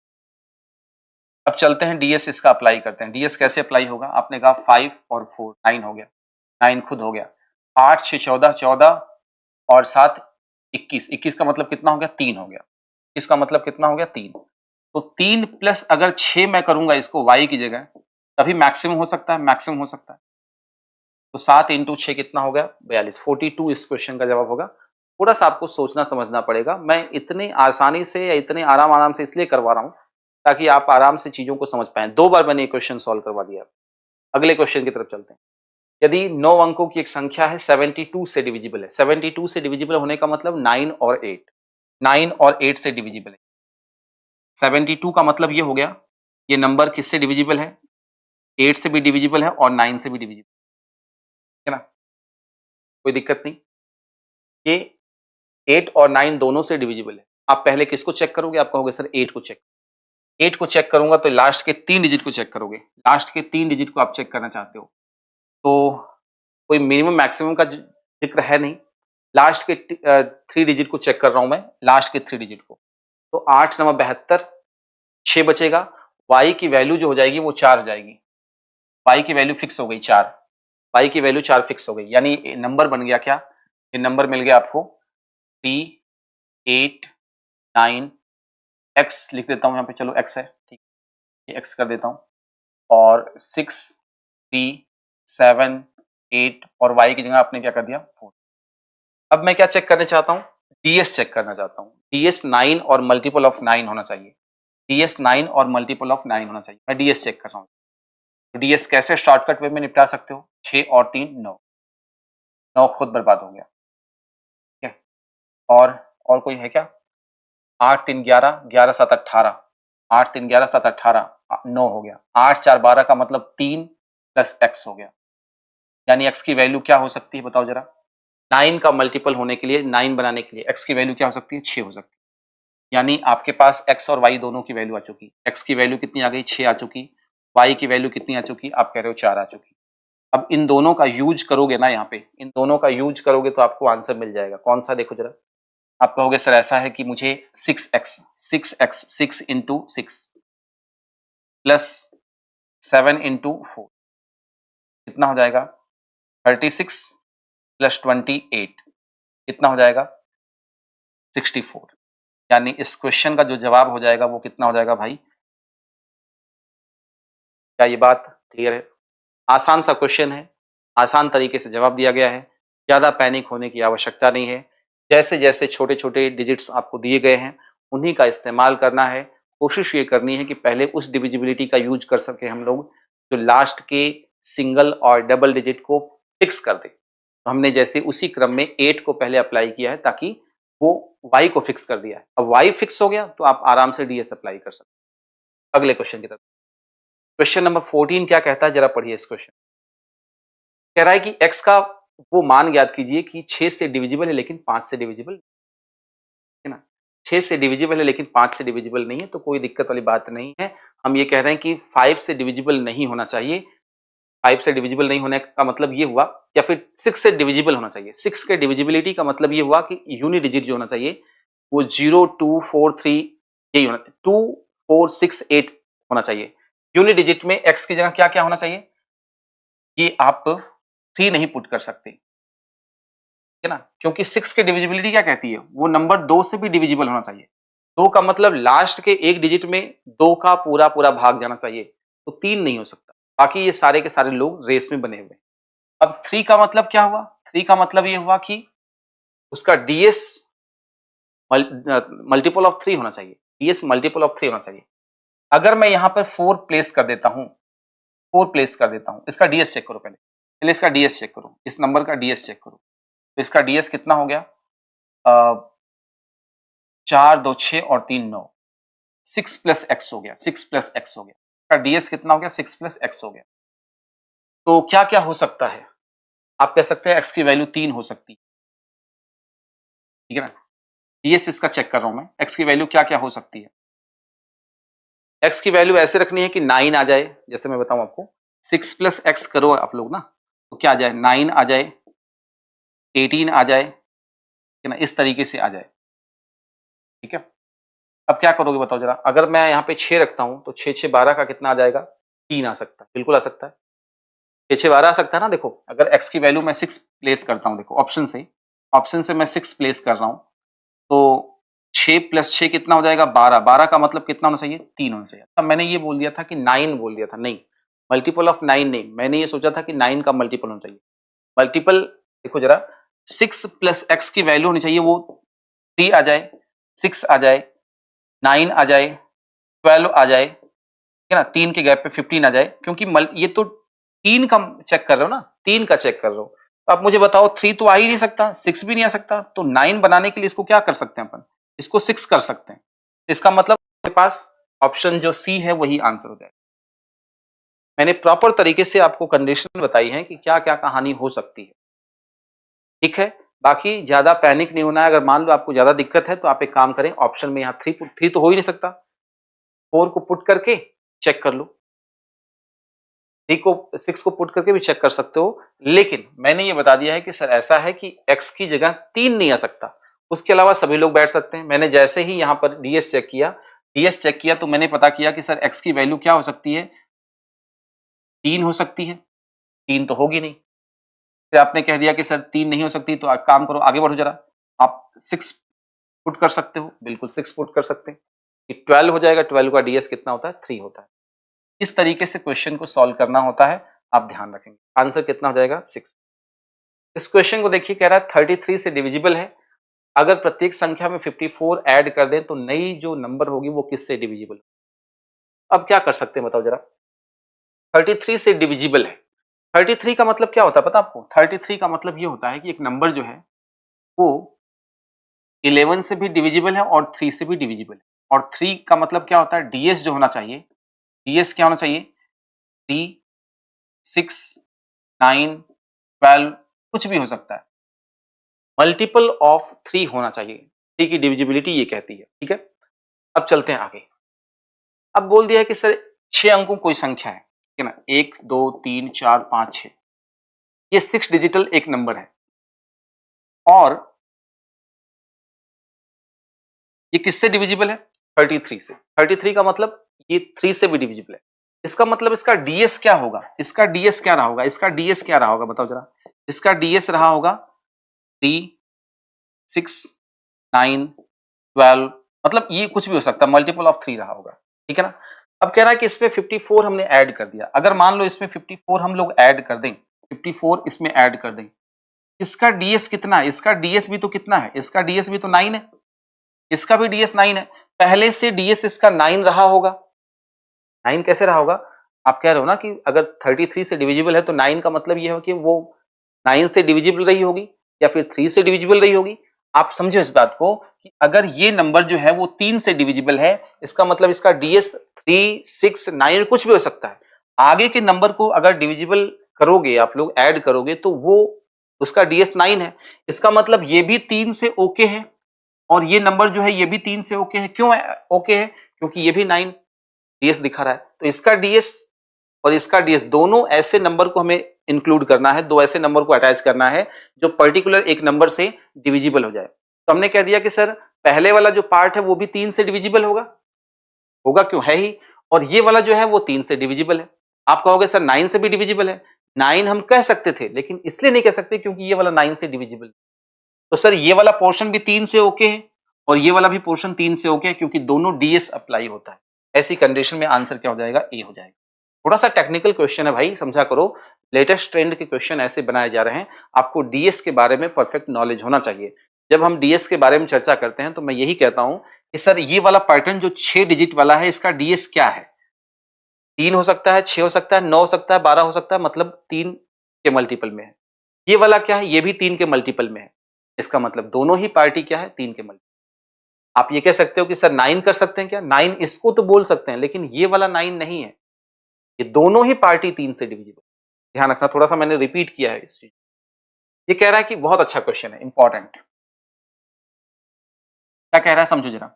अब चलते हैं ds इसका अप्लाई करते हैं। ds कैसे अप्लाई होगा, आपने कहा 5 और 4 9 हो गया, 9 खुद हो गया, 8 6 14 14 और 7 21, 21 का मतलब कितना हो गया 3 हो गया, इसका मतलब कितना हो गया 3, तो 3 प्लस अगर 6 मैं करूंगा इसको y की जगह, तभी मैक्सिमम हो सकता है, मैक्सिमम हो सकता है। तो 7 इंटू 6 कितना हो गया 42, 42 इस क्वेश्चन का जवाब होगा। थोड़ा सा आपको सोचना समझना पड़ेगा, मैं इतनी आसानी से या इतने आराम आराम से इसलिए करवा रहा हूं ताकि आप आराम से चीजों को समझ पाएं। 2 बार मैंने ये क्वेश्चन सॉल्व करवा दिया। अगले क्वेश्चन की तरफ चलते हैं। यदि 9 अंकों की एक संख्या है 72 से डिविजिबल है, 72 से डिविजिबल होने का मतलब 9 और 8, 9 और 8 से डिविजिबल है। 72 का मतलब ये हो गया, ये नंबर किससे डिविजिबल है, 8 से भी डिविजिबल है और 9 से भी डिविजिबल है ना, कोई दिक्कत नहीं। ये 8 और 9 दोनों से डिविजिबल है। आप पहले किसको चेक करोगे, आप कहोगे सर 8 को चेक, 8 को चेक करूंगा तो लास्ट के 3 डिजिट को चेक करोगे, लास्ट के 3 डिजिट को आप चेक करना चाहते हो, तो कोई मिनिमम मैक्सिमम का जिक्र है नहीं, लास्ट के 3 डिजिट को चेक कर रहा हूं मैं, लास्ट के 3 डिजिट को, तो 8 9 72, 6 बचेगा, y की वैल्यू जो हो जाएगी वो 4 हो जाएगी, y की वैल्यू फिक्स हो गई 4, y की वैल्यू 4 फिक्स हो गई, यानी नंबर बन गया क्या, ये नंबर मिल गया आपको 3 8 9, x लिख देता हूं यहाँ पे, चलो x है ठीक, ये x कर देता हूं, और 6 3 7 8 और y की जगह आपने क्या कर दिया 4। अब मैं क्या चेक करना चाहता हूं, ds चेक करना चाहता हूं, ds 9 और मल्टीपल ऑफ 9 होना चाहिए, ds 9 और मल्टीपल ऑफ 9 होना चाहिए, मैं ds चेक कर रहा हूं। तो ds कैसे शॉर्टकट वे में निपटा सकते हो, 6 और 3 9, 9 खुद बर्बाद हो गया, ठीक है। और कोई है क्या, 8 3 11, 11 7 18, 8 3 11 7 18, 9 हो गया, 8 4 12 का मतलब 3 प्लस x हो गया, यानी x की वैल्यू क्या हो सकती है बताओ जरा, 9 का मल्टीपल होने के लिए, 9 बनाने के लिए x की वैल्यू क्या हो सकती है, 6 हो सकती है, यानी आपके पास x और y दोनों की वैल्यू आ चुकी, x की वैल्यू कितनी आ गई 6 आ चुकी, y की वैल्यू कितनी आ चुकी, आप कह रहे हो 4 आ चुकी। अब इन दोनों का यूज करोगे ना, यहाँ पे इन दोनों का यूज करोगे तो आपको आंसर मिल जाएगा, कौन सा देखो जरा, आप कहोगे सर ऐसा है कि मुझे 6 इंटू 6 प्लस 7 इंटू 4 कितना हो जाएगा 36 प्लस 28 कितना हो जाएगा 64। यानी इस क्वेश्चन का जो जवाब हो जाएगा वो कितना हो जाएगा भाई? क्या ये बात क्लियर है? आसान सा क्वेश्चन है, आसान तरीके से जवाब दिया गया है, ज्यादा पैनिक होने की आवश्यकता नहीं है। जैसे जैसे छोटे छोटे डिजिट्स आपको दिए गए हैं उन्हीं का इस्तेमाल करना है। कोशिश ये करनी है कि पहले उस डिविजिबिलिटी का यूज कर सके हम लोग जो लास्ट के सिंगल और डबल डिजिट को फिक्स कर दे। तो हमने जैसे उसी क्रम में 8 को पहले अप्लाई किया है ताकि वो y को फिक्स कर दिया है। अब y फिक्स हो गया तो आप आराम से ds अप्लाई कर सकते हैं। अगले क्वेश्चन की तरफ। क्वेश्चन नंबर 14 क्या कहता है जरा पढ़िए इस क्वेश्चन। कह रहा है कि x का वो मान ज्ञात कीजिए कि 6 से डिविजिबल है लेकिन 5 से डिविजिबल है ना। 6 से डिविजिबल है लेकिन 5 से डिविजिबल नहीं है तो कोई दिक्कत वाली बात नहीं है। हम ये कह रहे हैं कि 5 से डिविजिबल नहीं होना चाहिए। 5 से डिविजिबल नहीं होने का मतलब ये हुआ या फिर 6 से डिविजिबल होना चाहिए। 6 के डिविजिबिलिटी का मतलब ये हुआ कि यूनिट डिजिट जो होना चाहिए वो 0 2 4 3 यही होना 2 4 6 8 होना चाहिए। यूनिट डिजिट में x की जगह क्या क्या होना चाहिए? ये आप 3 नहीं पुट कर सकते, है ना, क्योंकि 6 की डिविजिबिलिटी क्या कहती है? वो नंबर 2 से भी डिविजिबल होना चाहिए। 2 का मतलब लास्ट के एक डिजिट में 2 का पूरा पूरा भाग जाना चाहिए, तो 3 नहीं हो सकता। बाकी ये सारे के सारे लोग रेस में बने हुए हैं। अब 3 का मतलब क्या हुआ? 3 का मतलब ये हुआ कि उसका ds मल्टीपल ऑफ 3 होना चाहिए। ds मल्टीपल ऑफ 3 होना चाहिए। अगर मैं यहां पर 4 प्लेस कर देता हूं, 4 प्लेस कर देता हूं, इसका ds चेक करो पहले इसका ds चेक करो, इस नंबर का ds चेक करो। तो इसका ds कितना हो गया? 4 2 6 और 3 9, 6 प्लस एक्स हो गया, 6 प्लस एक्स हो गया। इसका ds कितना हो गया? 6 प्लस एक्स हो गया। तो क्या क्या हो सकता है? आप कह सकते हैं x की वैल्यू 3 हो सकती है, ठीक है ना। ds इसका चेक कर रहा हूं मैं, x की वैल्यू क्या क्या हो सकती है। x की वैल्यू ऐसे रखनी है कि 9 आ जाए, जैसे मैं बताऊं आपको 6 प्लस एक्स करो आप लोग ना, तो क्या आ जाए? 9 आ जाए, 18 आ जाए, है ना, इस तरीके से आ जाए, ठीक है। अब क्या करोगे बताओ जरा। अगर मैं यहाँ पे 6 रखता हूं तो 6 6 12 का कितना आ जाएगा? 3 आ सकता है, बिल्कुल आ सकता है। 6 6 12 आ सकता है ना। देखो अगर x की वैल्यू मैं 6 प्लेस करता हूं, देखो ऑप्शन से मैं 6 प्लेस कर रहा हूं, तो 6 प्लस 6 कितना हो जाएगा? 12। 12 का मतलब कितना होना चाहिए? 3 होना चाहिए। अब मैंने ये बोल दिया था कि 9 बोल दिया था, नहीं, मल्टीपल ऑफ 9 नहीं, मैंने ये सोचा था कि 9 का मल्टीपल होना चाहिए। मल्टीपल देखो जरा, 6 प्लस एक्स की वैल्यू होनी चाहिए वो 3 आ जाए, 6 आ जाए, 9 आ जाए, 12 आ जाए, है ना, 3 के गैप पे 15 आ जाए, क्योंकि ये तो 3 का चेक कर रहे हो ना, 3 का चेक कर रहे हो। तो आप मुझे बताओ 3 तो आ ही नहीं सकता, 6 भी नहीं आ सकता, तो 9 बनाने के लिए इसको क्या कर सकते हैं अपन? इसको 6 कर सकते हैं। इसका मतलब आपके पास ऑप्शन जो सी है वही आंसर हो जाएगा। मैंने प्रॉपर तरीके से आपको कंडीशन बताई है कि क्या क्या कहानी हो सकती है, ठीक है। बाकी ज्यादा पैनिक नहीं होना है। अगर मान लो आपको ज्यादा दिक्कत है तो आप एक काम करें, ऑप्शन में यहाँ 3 तो हो ही नहीं सकता, 4 को पुट करके चेक कर लो, 6 को पुट करके भी चेक कर सकते हो। लेकिन मैंने ये बता दिया है कि सर ऐसा है कि x की जगह 3 नहीं आ सकता, उसके अलावा सभी लोग बैठ सकते हैं। मैंने जैसे ही यहाँ पर ds चेक किया तो मैंने पता किया कि सर x की वैल्यू क्या हो सकती है? 3 हो सकती है। 3 तो होगी नहीं। फिर आपने कह दिया कि सर 3 नहीं हो सकती, तो आप काम करो, आगे बढ़ो जरा। आप 6 पुट कर सकते हो, बिल्कुल 6 पुट कर सकते हैं, कि 12 हो जाएगा। 12 का ds कितना होता है? 3 होता है। इस तरीके से क्वेश्चन को सॉल्व करना होता है, आप ध्यान रखेंगे। आंसर कितना हो जाएगा? 6। इस क्वेश्चन को देखिए, कह रहा है 33 से डिविजिबल है। अगर प्रत्येक संख्या में 54 ऐड कर दें तो नई जो नंबर होगी वो किससे डिविजिबल? अब क्या कर सकते हैं बताओ जरा। 33 से डिविजिबल है। 33 का मतलब क्या होता है पता आपको? 33 का मतलब ये होता है कि एक नंबर जो है वो 11 से भी डिविजिबल है और 3 से भी डिविजिबल है। और 3 का मतलब क्या होता है? ds जो होना चाहिए, ds क्या होना चाहिए? 3 6 9 12 कुछ भी हो सकता है, मल्टीपल ऑफ 3 होना चाहिए। 3 की डिविजिबिलिटी ये कहती है, ठीक है। अब चलते हैं आगे। अब बोल दिया है कि सर 6 अंकों कोई संख्या है, ठीक है ना, 1 2 3 4 5 6, ये 6 डिजिटल एक नंबर है और ये किससे डिविजिबल है? 33 से। 33 का मतलब ये 3 से भी डिविजिबल है। इसका मतलब इसका डीएस क्या होगा? इसका डीएस क्या रहा होगा? इसका डीएस क्या रहा होगा बताओ जरा। इसका डीएस रहा होगा 3, 6, 9, 12, मतलब ये कुछ भी हो सकता है, मल्टीपल ऑफ 3 रहा होगा, ठीक है ना। अब कह रहा है कि इसमें 54 हमने ऐड कर दिया। अगर मान लो इसमें 54 हम लोग ऐड कर दें, 54 इसमें ऐड कर दें, इसका डीएस कितना है? इसका डीएस भी तो कितना है? इसका डीएस भी तो 9 है, इसका भी डीएस 9 है। पहले से डीएस इसका 9 रहा होगा। 9 कैसे रहा होगा? आप कह रहे हो ना कि अगर 33 से डिविजिबल है तो 9 का मतलब ये है कि वो 9 से डिविजिबल रही होगी या फिर 3 से डिविजिबल रही होगी। आप समझो इस बात को कि अगर ये नंबर जो है वो 3 से डिविजिबल है, इसका मतलब इसका डीएस 3, 6, 9 कुछ भी हो सकता है। आगे के नंबर को अगर डिविजिबल करोगे, आप लोग ऐड करोगे, तो वो उसका डीएस 9 है। इसका मतलब ये भी 3 से ओके है और ये नंबर जो है ये भी 3 से ओके है। क्यों ओके है? क्योंकि ये भी 9 डीएस दिखा रहा है। तो इसका डीएस और इसका डीएस दोनों ऐसे नंबर को हमें इंक्लूड करना है, दो ऐसे नंबर को अटैच करना है जो पर्टिकुलर एक नंबर से डिविजिबल हो जाए। तो हमने कह दिया कि सर पहले वाला जो पार्ट है वो भी 3 से डिविजिबल होगा, होगा क्यों, है ही। और ये वाला जो है वो 3 से डिविजिबल है। आप कहोगे सर 9 से भी डिविजिबल है। 9 हम कह सकते थे, लेकिन इसलिए नहीं कह सकते क्योंकि ये वाला 9 से डिविजिबल। तो सर ये वाला पोर्शन भी 3 से ओके है और ये वाला भी पोर्शन 3 से ओके है, क्योंकि दोनों डीएस अप्लाई होता है। ऐसी कंडीशन में आंसर क्या हो जाएगा? ए हो जाएगा। थोड़ा सा टेक्निकल क्वेश्चन है भाई, समझा करो। लेटेस्ट ट्रेंड के क्वेश्चन ऐसे बनाए जा रहे हैं। आपको डीएस के बारे में परफेक्ट नॉलेज होना चाहिए। जब हम डीएस के बारे में चर्चा करते हैं तो मैं यही कहता हूं कि सर ये वाला पैटर्न जो 6 डिजिट वाला है, इसका डीएस क्या है? 3 हो सकता है, 6 हो सकता है, 9 हो सकता है, 12 हो सकता है, मतलब 3 के मल्टीपल में है। ये वाला क्या है? ये भी 3 के मल्टीपल में है। इसका मतलब दोनों ही पार्टी क्या है? 3 के मल्टीपल। आप ये कह सकते हो कि सर 9 कर सकते हैं क्या? 9 इसको तो बोल सकते हैं, लेकिन ये वाला 9 नहीं है। ये दोनों ही पार्टी 3 से डिविजिबल। ध्यान रखना, थोड़ा सा मैंने रिपीट किया है इस चीज। ये कह रहा है कि बहुत अच्छा क्वेश्चन है, इंपॉर्टेंट। क्या कह रहा है समझो जरा।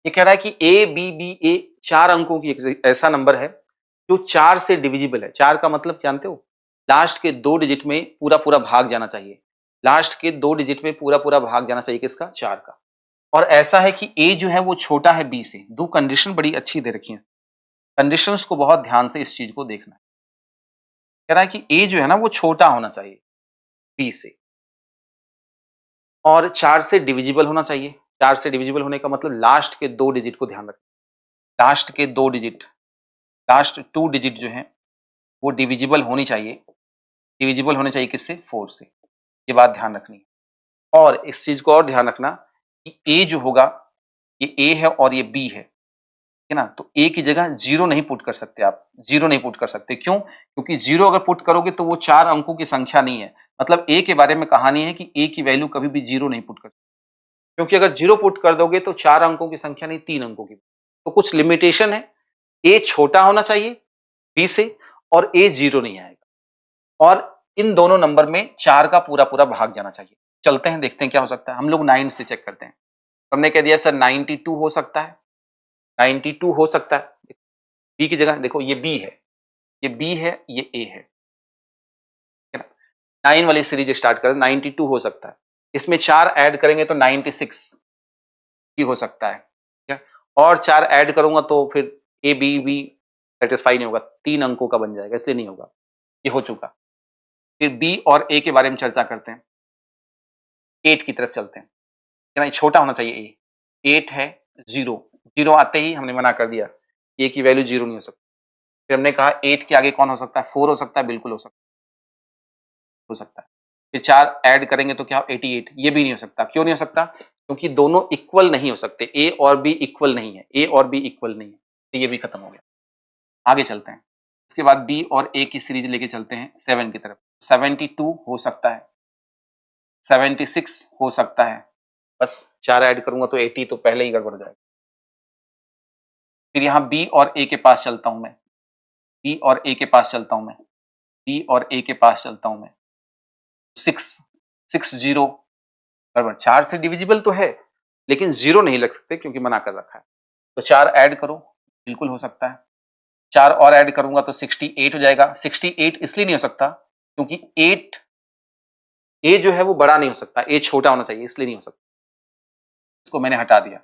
ये कह रहा है कि ए बी बी ए 4 अंकों की ऐसा नंबर है जो 4 से डिविजिबल है। 4 का मतलब जानते हो? लास्ट के 2 डिजिट में पूरा पूरा भाग जाना चाहिए। लास्ट के 2 डिजिट में पूरा पूरा भाग जाना चाहिए किसका? 4 का। और ऐसा है कि ए जो है वो छोटा है बी से। दो कंडीशन बड़ी अच्छी दे रखी है। कंडीशंस को बहुत ध्यान से इस चीज को देखना है। कह रहा है कि ए जो है ना वो छोटा होना चाहिए बी से और 4 से डिविजिबल होना चाहिए। 4 से डिविजिबल होने का मतलब लास्ट के 2 डिजिट को ध्यान रखना। लास्ट के 2 डिजिट, लास्ट 2 डिजिट जो है वो डिविजिबल होनी चाहिए। डिविजिबल होने चाहिए किससे? 4 से। ये बात ध्यान रखनी है। और इस चीज को और ध्यान रखना कि ए जो होगा, ये ए है और ये बी है ना। तो ए की जगह 0 नहीं पुट कर सकते आप। 0 नहीं पुट कर सकते। क्यों? क्योंकि 0 अगर पुट करोगे तो वो 4 अंकों की संख्या नहीं है। मतलब ए के बारे में कहानी है कि ए की वैल्यू कभी भी 0 नहीं पुट कर, क्योंकि अगर 0 पुट कर दोगे तो 4 अंकों की संख्या नहीं, 3 अंकों की। तो कुछ लिमिटेशन है। ए छोटा होना चाहिए बी से और ए 0 नहीं आएगा। और इन दोनों नंबर में 4 का पूरा पूरा भाग जाना चाहिए। चलते हैं, देखते हैं क्या हो सकता है। हम लोग 9 से चेक करते हैं। हमने कह दिया सर 92 हो सकता है। 92 हो सकता है। बी की जगह देखो, ये बी है, ये बी है, ये ए है। 9 वाली सीरीज स्टार्ट करें। 92 हो सकता है। इसमें 4 ऐड करेंगे तो 96 भी हो सकता है। ठीक है, और 4 ऐड करूंगा तो फिर ए बी बी सेटिस्फाई नहीं होगा, 3 अंकों का बन जाएगा, इसलिए नहीं होगा। ये हो चुका। फिर बी और ए के बारे में चर्चा करते हैं। 8 की तरफ चलते हैं। ना छोटा होना चाहिए ए। 8 है, 0 0 आते ही हमने मना कर दिया, ए की वैल्यू 0 नहीं हो सकती। फिर हमने कहा 8 के आगे कौन हो सकता है? 4 हो सकता है, बिल्कुल हो सकता है। फिर 4 ऐड करेंगे तो क्या? 88। ये भी नहीं हो सकता। क्यों नहीं हो सकता? क्योंकि दोनों इक्वल नहीं हो सकते। ए और बी इक्वल नहीं है। ए और बी इक्वल नहीं है, तो ये भी खत्म हो गया। आगे चलते हैं। इसके बाद बी और ए की सीरीज लेके चलते हैं 7 की तरफ। 72 हो सकता है, 76 हो सकता है। बस 4 ऐड करूंगा तो 80 तो पहले ही गड़बड़ हो जाएगा। फिर यहां बी और ए के पास चलता हूं मैं। बी और ए के पास चलता हूं मैं। बी और ए के पास चलता हूं मैं। 60 बराबर 4 से डिविजिबल तो है, लेकिन 0 नहीं लग सकते क्योंकि मना कर रखा है। तो 4 ऐड करो, बिल्कुल हो सकता है। 4 और ऐड करूंगा तो 68 हो जाएगा। 68 इसलिए नहीं हो सकता क्योंकि 8 ए जो है वो बड़ा नहीं हो सकता, ए छोटा होना चाहिए, इसलिए नहीं हो सकता। इसको मैंने हटा दिया।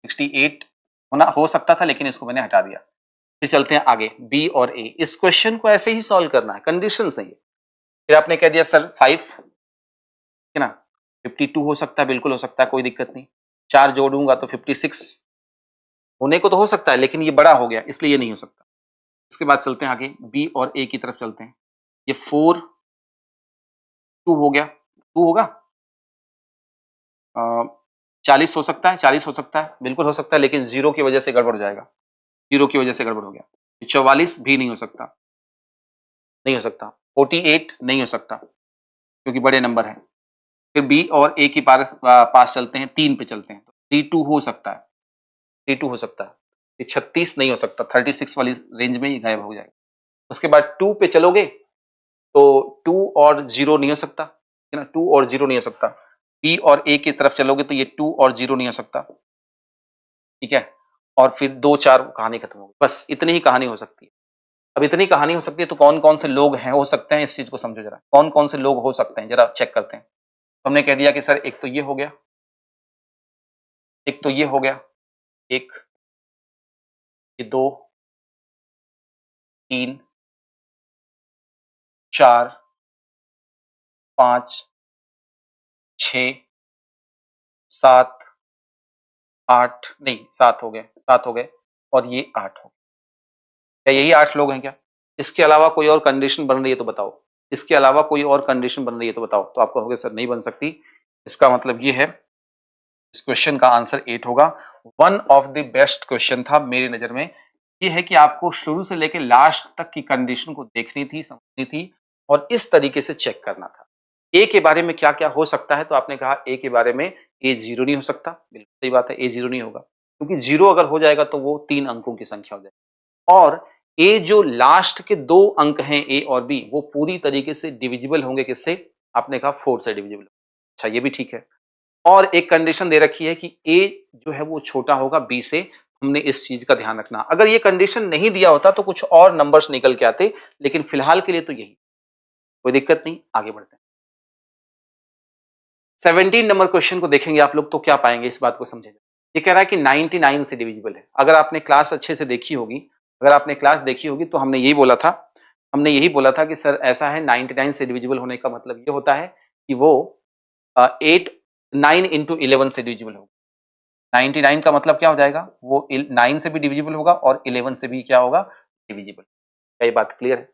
68 होना हो सकता था, लेकिन इसको मैंने हटा दिया। फिर चलते हैं आगे, बी और ए। इस क्वेश्चन को ऐसे ही सॉल्व करना है, कंडीशन सही है। फिर आपने कह दिया सर 5 है ना, 52 हो सकता है, बिल्कुल हो सकता है, कोई दिक्कत नहीं। 4 जोड़ूंगा तो 56 होने को तो हो सकता है, लेकिन ये बड़ा हो गया इसलिए ये नहीं हो सकता। इसके बाद चलते हैं आगे, बी और ए की तरफ चलते हैं। ये 4 2 हो गया, 2 होगा, 40 हो सकता है, 40 हो सकता है, बिल्कुल हो सकता है, लेकिन जीरो की वजह से गड़बड़ हो जाएगा, जीरो की वजह से गड़बड़ हो गया। 44 भी नहीं हो सकता, नहीं हो सकता। 48 नहीं हो सकता क्योंकि बड़े नंबर हैं। फिर बी और ए की पास चलते हैं, 3 पे चलते हैं, तो 32 हो सकता है, 32 हो सकता है। ये 36 नहीं हो सकता, 36 वाली रेंज में ही गायब हो जाएगा। उसके बाद 2 पे चलोगे तो 2 और 0 नहीं हो सकता, है ना, 2 और 0 नहीं हो सकता। बी और ए की तरफ चलोगे तो ये 2 और 0 नहीं हो सकता, ठीक है। और फिर 2 4 कहानी खत्म होगी, बस इतनी ही कहानी हो सकती है। अब इतनी कहानी हो सकती है तो कौन कौन से लोग हैं, हो सकते हैं, इस चीज को समझो जरा, कौन कौन से लोग हो सकते हैं जरा चेक करते हैं। तो हमने कह दिया कि सर एक तो ये हो गया, एक तो ये हो गया, एक, ये 2 3 4 5 6 7 8, नहीं 7 हो गए, 7 हो गए, और ये 8 हो गए। क्या यही 8 लोग हैं क्या? इसके अलावा कोई और कंडीशन बन रही है तो बताओ, इसके अलावा कोई और कंडीशन बन रही है तो बताओ। तो आप कहोगे सर नहीं बन सकती, इसका मतलब ये है, इस क्वेश्चन का आंसर 8 होगा। One of the best question था मेरी नजर में। ये है कि आपको शुरू से लेकर लास्ट तक की कंडीशन को देखनी थी, समझनी थी, और इस तरीके से चेक करना था। ए के बारे में क्या क्या हो सकता है, तो आपने कहा ए के बारे में ए 0 नहीं हो सकता, बिल्कुल सही बात है, ए 0 नहीं होगा, क्योंकि 0 अगर हो जाएगा तो वो 3 अंकों की संख्या हो जाएगी। और ए जो लास्ट के 2 अंक हैं ए और बी, वो पूरी तरीके से डिविजिबल होंगे, किससे? आपने कहा 4 से डिविजिबल। अच्छा, ये भी ठीक है। और एक कंडीशन दे रखी है कि ए जो है वो छोटा होगा बी से, हमने इस चीज का ध्यान रखना। अगर ये कंडीशन नहीं दिया होता तो कुछ और नंबर्स निकल के आते, लेकिन फिलहाल के लिए तो यही, कोई दिक्कत नहीं, आगे बढ़ते हैं। 17 नंबर क्वेश्चन को देखेंगे आप लोग तो क्या पाएंगे, इस बात को समझेंगे। ये कह रहा है कि 99 से डिविजिबल है। अगर आपने क्लास अच्छे से देखी होगी, अगर आपने क्लास देखी होगी तो हमने यही बोला था, हमने यही बोला था कि सर ऐसा है, 99 से डिविजिबल होने का मतलब ये होता है कि वो 8 9 इंटू 11 से डिविजिबल होगा। 99 का मतलब क्या हो जाएगा, वो 9 से भी डिविजिबल होगा और 11 से भी क्या होगा, डिविजिबल। क्या ये बात क्लियर है?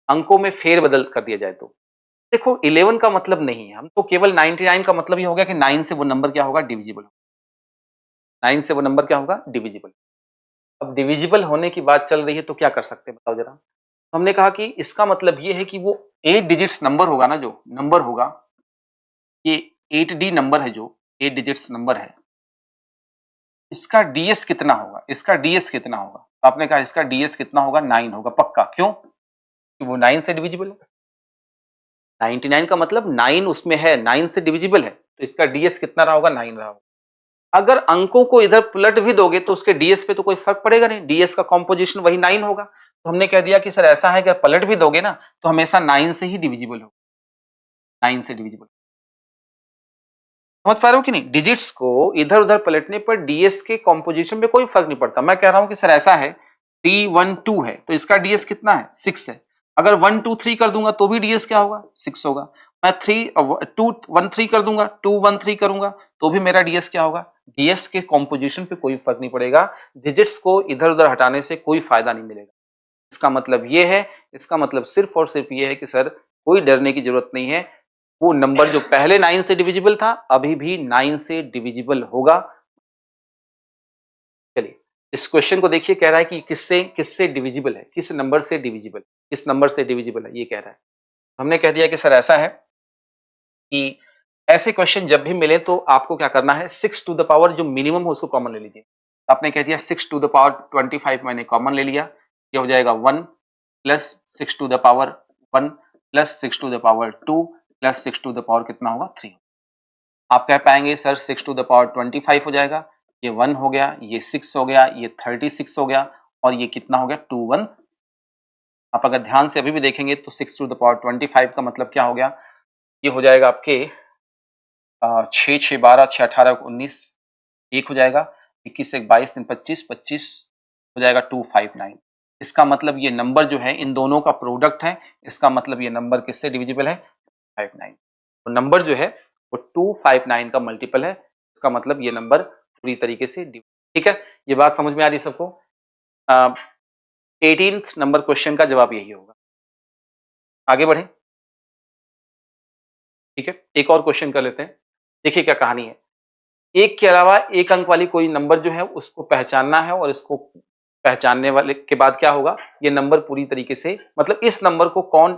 अंकों में फेरबदल कर दिया जाए तो देखो, 11 का मतलब नहीं है, हम तो केवल 99 का मतलब ये हो गया कि 9 से वो नंबर क्या होगा, डिविजिबल। 9 से वो नंबर क्या होगा, डिविजिबल। अब डिविजिबल होने की बात चल रही है तो क्या कर सकते हैं बताओ जरा। हमने कहा कि इसका मतलब ये है कि वो 8 डिजिट्स नंबर होगा ना, जो नंबर होगा, ये 8D नंबर है, जो 8 डिजिट्स नंबर है, इसका डीएस कितना होगा, इसका डीएस कितना होगा? आपने कहा इसका डीएस कितना होगा, 9 होगा पक्का। क्यों? कि वो 9 से डिविजिबल है। 99 का मतलब 9 उसमें है, 9 से डिविजिबल है, तो इसका डीएस कितना रहा होगा, 9 रहा होगा। अगर अंकों को इधर पलट भी दोगे तो उसके डीएस पे तो कोई फर्क पड़ेगा नहीं, डीएस का कॉम्पोजिशन वही 9 होगा। तो हमने कह दिया कि सर ऐसा है कि अगर पलट भी दोगे ना तो हमेशा 9 से ही डिविजिबल हो, 9 से डिविजिबल। समझ पा रहे हो कि नहीं? डिजिट्स को इधर उधर पलटने पर डीएस के कॉम्पोजिशन में कोई फर्क नहीं पड़ता। मैं कह रहा हूं कि सर ऐसा है, 312 है तो इसका डीएस कितना है, 6 है। अगर 123 कर दूंगा तो भी डीएस क्या होगा, 6 होगा। मैं 213 कर दूंगा, 213 करूंगा तो भी मेरा डीएस क्या होगा। डीएस के कॉम्पोजिशन पे कोई फर्क नहीं पड़ेगा, डिजिट्स को इधर उधर हटाने से कोई फायदा नहीं मिलेगा। इसका मतलब ये है, इसका मतलब सिर्फ और सिर्फ ये है कि सर कोई डरने की जरूरत नहीं है, वो नंबर जो पहले 9 से डिविजिबल था अभी भी 9 से डिविजिबल होगा। चलिए इस क्वेश्चन को देखिए, कह रहा है कि किससे किससे डिविजिबल है, किस नंबर से डिविजिबल, किस नंबर से डिविजिबल है, ये कह रहा है। हमने कह दिया कि सर ऐसा है कि ऐसे क्वेश्चन जब भी मिले तो आपको क्या करना है, 6 टू द पावर जो मिनिमम हो उसको कॉमन ले लीजिए। आपने कह दिया 6 टू द पावर 25 मैंने कॉमन ले लिया, ये हो जाएगा 1 प्लस 6 टू द पावर 1 प्लस 6 टू द पावर 2 प्लस 6 टू द पावर कितना होगा, 3। आप कह पाएंगे सर 6 टू द पावर 25 हो जाएगा, ये 1 हो गया, ये 6 हो गया, ये 36 हो गया, और ये कितना हो गया, 21। आप अगर ध्यान से अभी भी देखेंगे तो 6 टू द पावर 25 का मतलब क्या हो गया, ये हो जाएगा आपके 6 6 12 6 18 19, 1 हो जाएगा। 21 एक 22 3 25, 25 हो जाएगा 259। इसका मतलब ये नंबर जो है इन दोनों का प्रोडक्ट है, इसका मतलब ये नंबर किससे डिविजिबल है? 59। तो नंबर जो है वो 259 का मल्टीपल है, इसका मतलब ये नंबर पूरी तरीके से ठीक है। ये बात समझ में आ रही सबको? 18th नंबर क्वेश्चन का जवाब यही होगा। आगे बढ़े, ठीक है। एक और क्वेश्चन कर लेते हैं, देखिए क्या कहानी है। एक के अलावा एक अंक वाली कोई नंबर जो है उसको पहचानना है, और इसको पहचानने वाले के बाद क्या होगा, ये नंबर पूरी तरीके से मतलब इस नंबर को कौन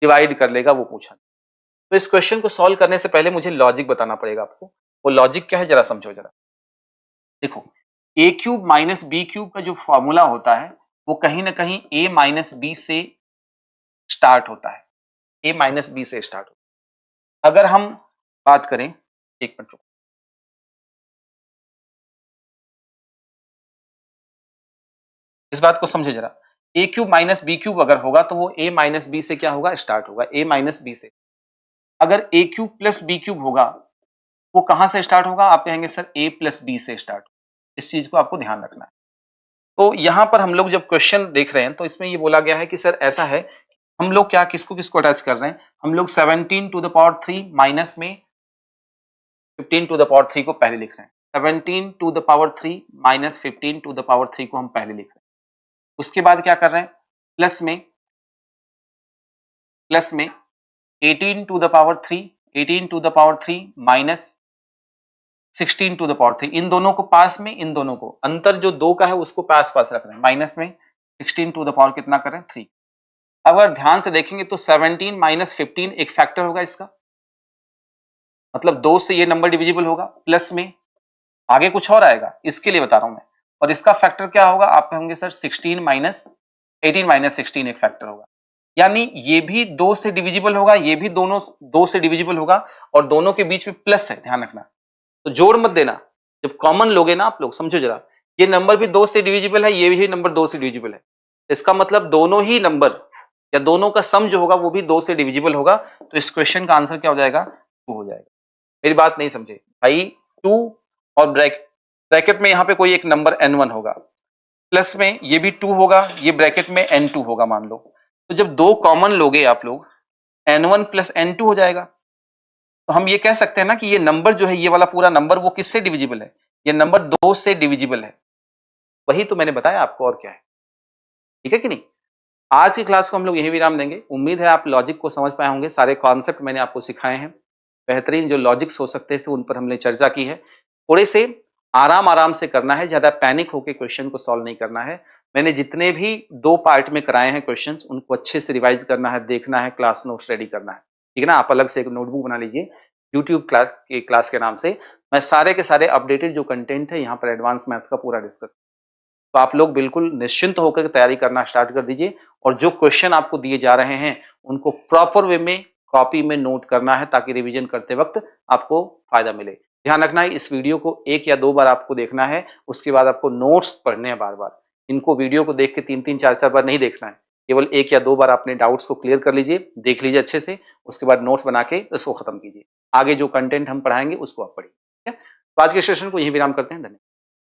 डिवाइड कर लेगा वो पूछा। तो इस क्वेश्चन को सॉल्व करने से पहले मुझे लॉजिक बताना पड़ेगा आपको। वो लॉजिक क्या है जरा समझो जरा। देखो, ए क्यूब माइनस बी क्यूब का जो फॉर्मूला होता है वो कहीं ना कहीं ए माइनस बी से स्टार्ट होता है, ए माइनस बी से स्टार्ट होता है। अगर हम बात करें, एक मिनट रुको, इस बात को समझे जरा। ए क्यूब माइनस बी क्यूब अगर होगा तो वो ए माइनस बी से क्या होगा, स्टार्ट होगा, ए माइनस बी से। अगर ए क्यूब प्लस बी क्यूब होगा वो कहां से स्टार्ट होगा, आप कहेंगे सर ए प्लस बी से स्टार्ट। इस चीज को आपको ध्यान रखना है। तो यहां पर हम लोग जब क्वेश्चन देख रहे हैं तो इसमें ये बोला गया है कि सर ऐसा है, हम लोग क्या किसको किसको अटैच कर रहे हैं, हम लोग 17 टू द पावर 3 माइनस में 15 टू द पावर 3 को पहले लिख रहे हैं। 17 टू द पावर 3 माइनस 15 टू द पावर 3 को हम पहले लिख रहे हैं। उसके बाद क्या कर रहे हैं, प्लस में 18 to the power 3, 18 to the power 3 minus 16 to the power 3, इन दोनों को पास में, इन दोनों को अंतर जो दो का है उसको पास पास रख रहे हैं, माइनस में 16 टू द पावर कितना कर रहे हैं, 3। अगर ध्यान से देखेंगे तो 17 माइनस 15 एक फैक्टर होगा इसका, मतलब 2 से ये नंबर डिविजिबल होगा, प्लस में आगे कुछ और आएगा, इसके लिए बता रहा हूं मैं। और इसका फैक्टर क्या होगा, आप कहेंगे सर 16 माइनस 18 माइनस 16 एक फैक्टर होगा। यानी ये भी 2 से डिविजिबल होगा, ये भी दोनों 2 से डिविजिबल होगा, और दोनों के बीच में प्लस है, ध्यान रखना। तो जोड़ मत देना, जब कॉमन लोगे ना आप लोग, समझो जरा, ये नंबर भी 2 से डिविजिबल है, ये भी नंबर 2 से डिविजिबल है, इसका मतलब दोनों ही नंबर या दोनों का सम जो होगा वो भी 2 से डिविजिबल होगा। तो इस क्वेश्चन का आंसर क्या हो जाएगा, 2 हो जाएगा। मेरी बात नहीं समझे भाई, 2 और ब्रैकेट में यहां पे कोई एक नंबर n1 होगा, प्लस में ये भी 2 होगा, ये ब्रैकेट में n2 होगा मान लो। तो जब दो कॉमन लोगे आप लोग, n1 प्लस n2 हो जाएगा। तो हम ये कह सकते हैं ना कि ये नंबर जो है, ये वाला पूरा नंबर वो किससे डिविजिबल है, ये नंबर 2 से डिविजिबल है। वही तो मैंने बताया आपको, और क्या है, ठीक है कि नहीं। आज की क्लास को हम लोग यही विराम देंगे। उम्मीद है आप लॉजिक को समझ पाए होंगे, सारे कॉन्सेप्ट मैंने आपको सिखाए हैं, बेहतरीन जो लॉजिक्स हो सकते थे उन पर हमने चर्चा की है। थोड़े से आराम आराम से करना है, ज्यादा पैनिक होकर क्वेश्चन को सॉल्व नहीं करना है। मैंने जितने भी 2 पार्ट में कराए हैं क्वेश्चंस, उनको अच्छे से रिवाइज करना है, देखना है, क्लास नोट्स रेडी करना है, ठीक है ना। आप अलग से एक नोटबुक बना लीजिए, यूट्यूब क्लास के नाम से मैं सारे के सारे अपडेटेड जो कंटेंट है यहाँ पर एडवांस मैथ्स का पूरा डिस्कस। तो आप लोग बिल्कुल निश्चिंत होकर तैयारी करना स्टार्ट कर दीजिए, और जो क्वेश्चन आपको दिए जा रहे हैं उनको प्रॉपर वे में कॉपी में नोट करना है, ताकि रिवीजन करते वक्त आपको फायदा मिले। ध्यान रखना है, इस वीडियो को 1 या 2 बार आपको देखना है, उसके बाद आपको नोट्स पढ़ने हैं बार बार। इनको वीडियो को देख के 3-3 4-4 बार नहीं देखना है, केवल 1 या 2 बार अपने डाउट्स को क्लियर कर लीजिए, देख लीजिए अच्छे से, उसके बाद नोट्स बना के इसको खत्म कीजिए। आगे जो कंटेंट हम पढ़ाएंगे उसको आप पढ़िए, ठीक है। तो आज के सेशन को यही विराम करते हैं, धन्यवाद।